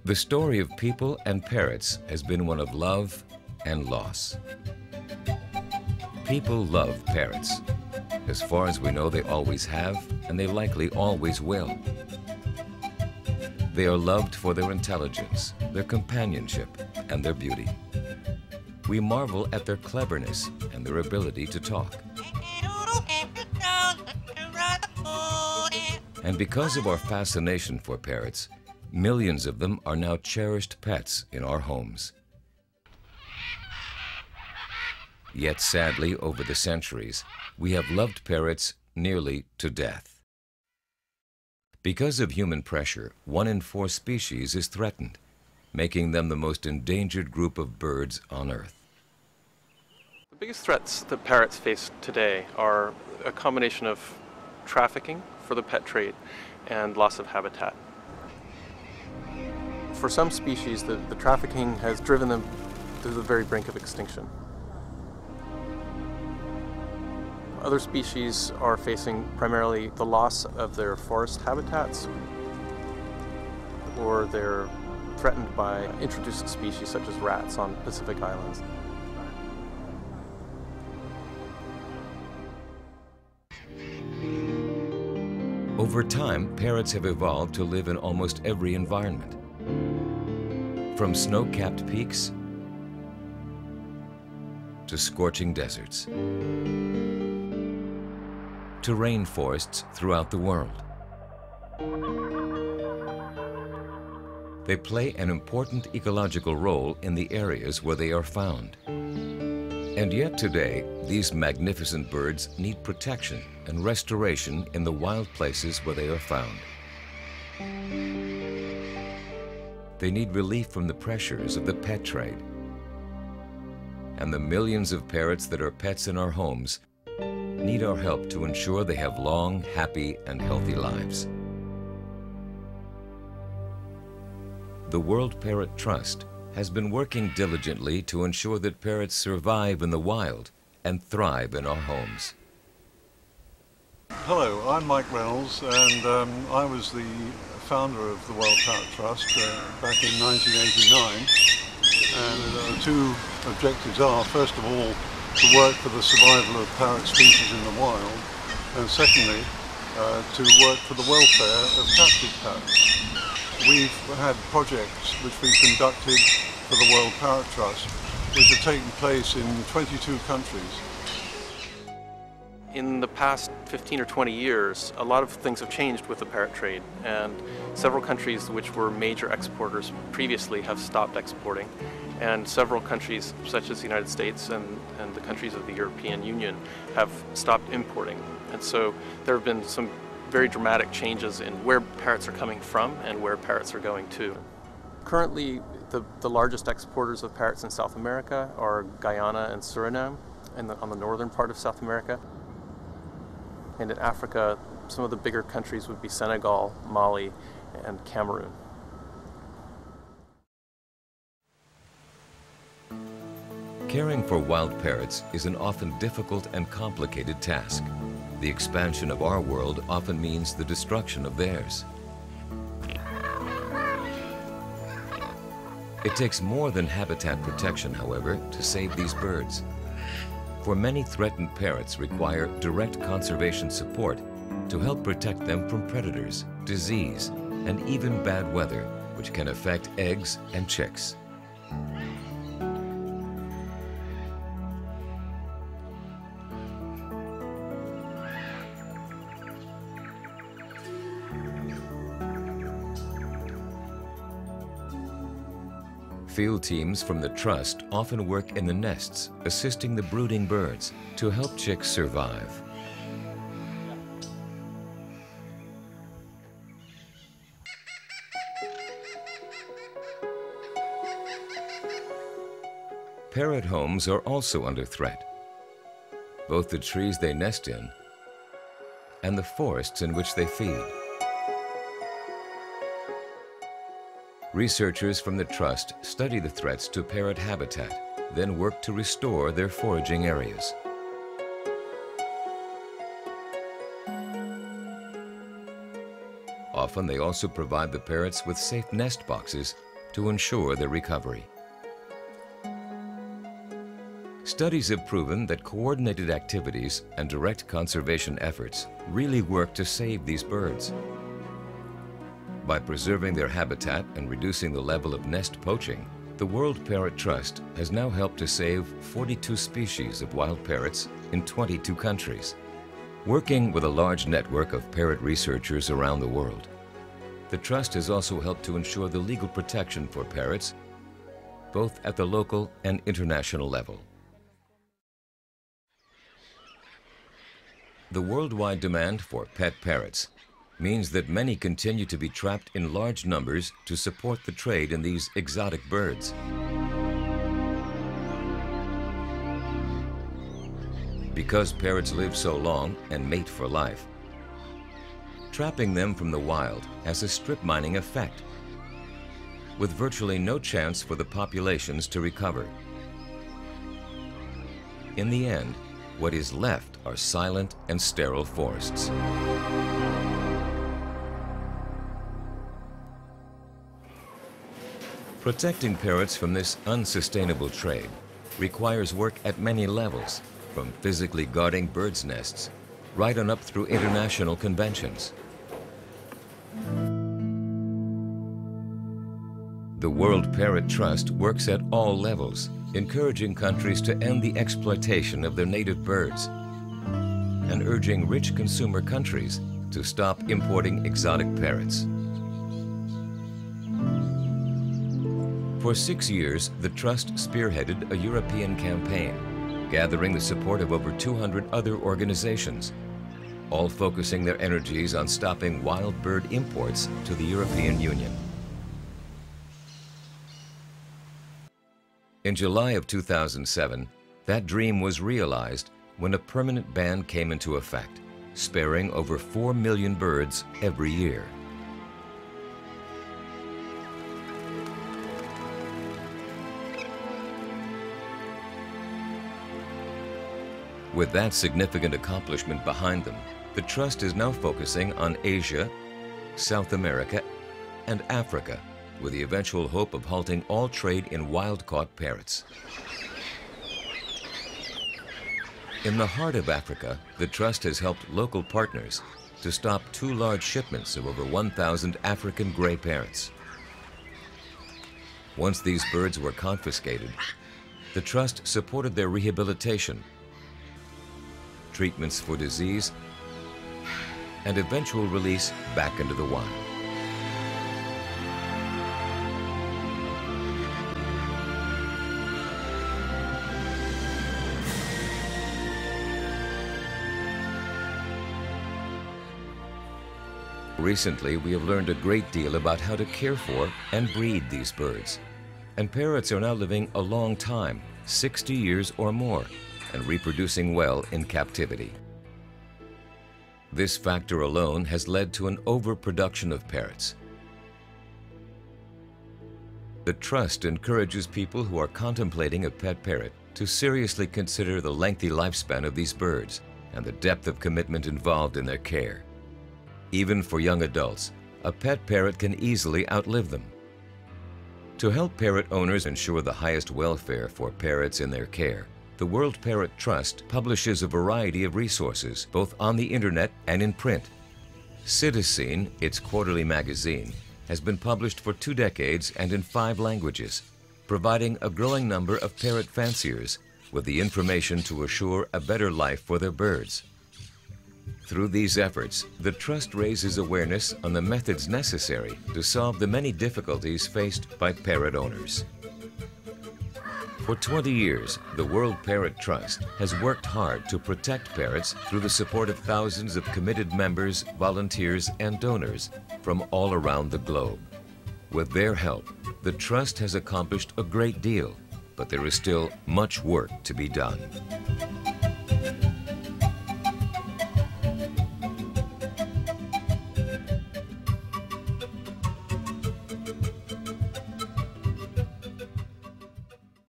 The story of people and parrots has been one of love and loss. People love parrots. As far as we know, they always have, and they likely always will. They are loved for their intelligence, their companionship, and their beauty. We marvel at their cleverness and their ability to talk. And because of our fascination for parrots, millions of them are now cherished pets in our homes. Yet sadly, over the centuries, we have loved parrots nearly to death. Because of human pressure, 1 in 4 species is threatened, making them the most endangered group of birds on Earth. The biggest threats that parrots face today are a combination of trafficking for the pet trade and loss of habitat. For some species, the trafficking has driven them to the very brink of extinction. Other species are facing primarily the loss of their forest habitats, or they're threatened by introduced species such as rats on Pacific Islands. Over time, parrots have evolved to live in almost every environment. From snow-capped peaks to scorching deserts to rainforests throughout the world. They play an important ecological role in the areas where they are found. And yet today, these magnificent birds need protection and restoration in the wild places where they are found. They need relief from the pressures of the pet trade. And the millions of parrots that are pets in our homes need our help to ensure they have long, happy, and healthy lives. The World Parrot Trust has been working diligently to ensure that parrots survive in the wild and thrive in our homes. Hello, I'm Mike Reynolds, and I was the founder of the World Parrot Trust back in 1989. And 2 objectives are, first of all, to work for the survival of parrot species in the wild, and secondly, to work for the welfare of captive parrots. We've had projects which we've conducted for the World Parrot Trust, which have taken place in 22 countries. In the past 15 or 20 years, a lot of things have changed with the parrot trade, and several countries which were major exporters previously have stopped exporting, and several countries such as the United States and the countries of the European Union have stopped importing. And so there have been some very dramatic changes in where parrots are coming from and where parrots are going to. Currently, the largest exporters of parrots in South America are Guyana and Suriname, on the northern part of South America. And in Africa, some of the bigger countries would be Senegal, Mali, and Cameroon. Caring for wild parrots is an often difficult and complicated task. The expansion of our world often means the destruction of theirs. It takes more than habitat protection, however, to save these birds. For many threatened parrots require direct conservation support to help protect them from predators, disease, and even bad weather, which can affect eggs and chicks. Field teams from the Trust often work in the nests, assisting the brooding birds to help chicks survive. Parrot homes are also under threat. Both the trees they nest in and the forests in which they feed. Researchers from the Trust study the threats to parrot habitat, then work to restore their foraging areas. Often they also provide the parrots with safe nest boxes to ensure their recovery. Studies have proven that coordinated activities and direct conservation efforts really work to save these birds. By preserving their habitat and reducing the level of nest poaching, the World Parrot Trust has now helped to save 42 species of wild parrots in 22 countries. Working with a large network of parrot researchers around the world, the Trust has also helped to ensure the legal protection for parrots, both at the local and international level. The worldwide demand for pet parrots means that many continue to be trapped in large numbers to support the trade in these exotic birds. Because parrots live so long and mate for life, trapping them from the wild has a strip mining effect, with virtually no chance for the populations to recover. In the end, what is left are silent and sterile forests. Protecting parrots from this unsustainable trade requires work at many levels, from physically guarding birds' nests right on up through international conventions. The World Parrot Trust works at all levels, encouraging countries to end the exploitation of their native birds and urging rich consumer countries to stop importing exotic parrots. For 6 years, the Trust spearheaded a European campaign, gathering the support of over 200 other organizations, all focusing their energies on stopping wild bird imports to the European Union. In July of 2007, that dream was realized when a permanent ban came into effect, sparing over 4 million birds every year. With that significant accomplishment behind them, the Trust is now focusing on Asia, South America, and Africa, with the eventual hope of halting all trade in wild-caught parrots. In the heart of Africa, the Trust has helped local partners to stop 2 large shipments of over 1,000 African gray parrots. Once these birds were confiscated, the Trust supported their rehabilitation, treatments for disease, and eventual release back into the wild. Recently, we have learned a great deal about how to care for and breed these birds. And parrots are now living a long time, 60 years or more, and reproducing well in captivity. This factor alone has led to an overproduction of parrots. The Trust encourages people who are contemplating a pet parrot to seriously consider the lengthy lifespan of these birds and the depth of commitment involved in their care. Even for young adults, a pet parrot can easily outlive them. To help parrot owners ensure the highest welfare for parrots in their care, the World Parrot Trust publishes a variety of resources, both on the internet and in print. Citizen, its quarterly magazine, has been published for 2 decades and in 5 languages, providing a growing number of parrot fanciers with the information to assure a better life for their birds. Through these efforts, the Trust raises awareness on the methods necessary to solve the many difficulties faced by parrot owners. For 20 years, the World Parrot Trust has worked hard to protect parrots through the support of thousands of committed members, volunteers, and donors from all around the globe. With their help, the Trust has accomplished a great deal, but there is still much work to be done.